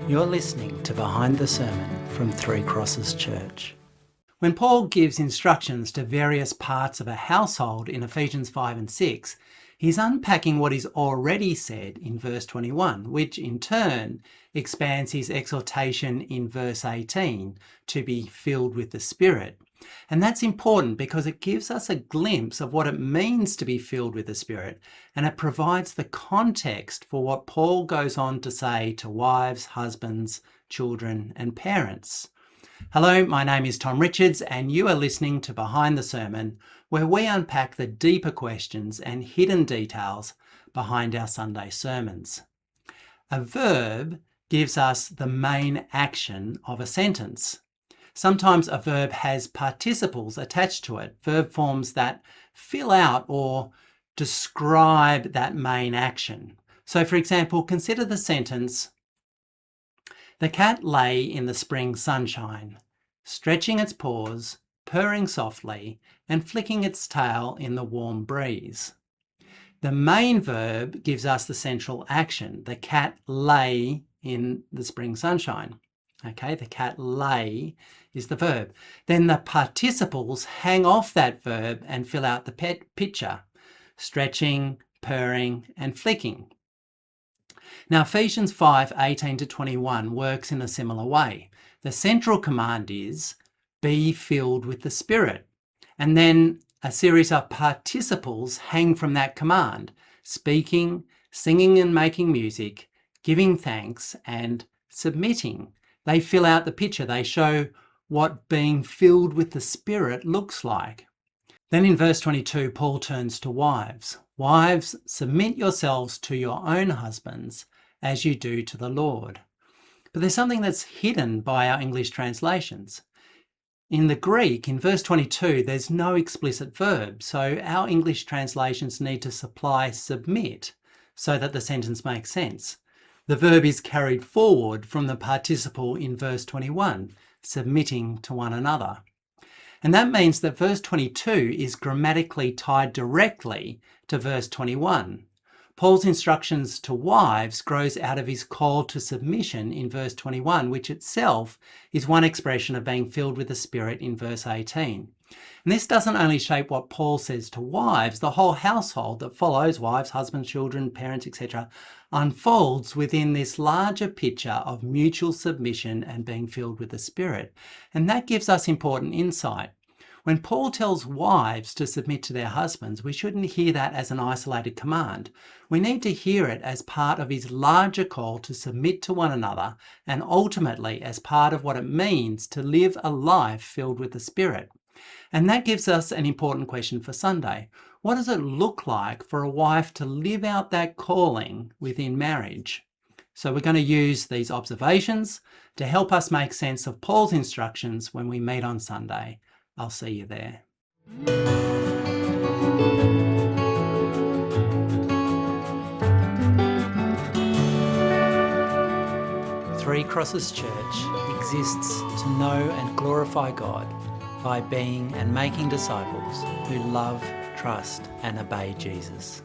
You're listening to Behind the Sermon from Three Crosses Church. When Paul gives instructions to various parts of a household in Ephesians 5 and 6, he's unpacking what he's already said in verse 21, which in turn expands his exhortation in verse 18 to be filled with the Spirit. And that's important because it gives us a glimpse of what it means to be filled with the Spirit, and it provides the context for what Paul goes on to say to wives, husbands, children, and parents. Hello, my name is Tom Richards, and you are listening to Behind the Sermon, where we unpack the deeper questions and hidden details behind our Sunday sermons. A verb gives us the main action of a sentence. Sometimes a verb has participles attached to it, verb forms that fill out or describe that main action. So, for example, consider the sentence, "The cat lay in the spring sunshine, stretching its paws, purring softly, and flicking its tail in the warm breeze." The main verb gives us the central action. The cat lay in the spring sunshine. Okay, the cat lay is the verb. Then the participles hang off that verb and fill out the picture. Stretching, purring, and flicking. Now, Ephesians 5, 18 to 21 works in a similar way. The central command is, be filled with the Spirit. And then a series of participles hang from that command. Speaking, singing and making music, giving thanks, and submitting. They fill out the picture. They show what being filled with the Spirit looks like. Then in verse 22, Paul turns to wives. Wives, submit yourselves to your own husbands as you do to the Lord. But there's something that's hidden by our English translations. In the Greek, in verse 22, there's no explicit verb, so our English translations need to supply submit so that the sentence makes sense. The verb is carried forward from the participle in verse 21, submitting to one another. And that means that verse 22 is grammatically tied directly to verse 21. Paul's instructions to wives grows out of his call to submission in verse 21, which itself is one expression of being filled with the Spirit in verse 18. And this doesn't only shape what Paul says to wives, the whole household that follows, wives, husbands, children, parents, etc., unfolds within this larger picture of mutual submission and being filled with the Spirit. And that gives us important insight. When Paul tells wives to submit to their husbands, we shouldn't hear that as an isolated command. We need to hear it as part of his larger call to submit to one another, and ultimately as part of what it means to live a life filled with the Spirit. And that gives us an important question for Sunday. What does it look like for a wife to live out that calling within marriage? So we're going to use these observations to help us make sense of Paul's instructions when we meet on Sunday. I'll see you there. Three Crosses Church exists to know and glorify God by being and making disciples who love, trust, and obey Jesus.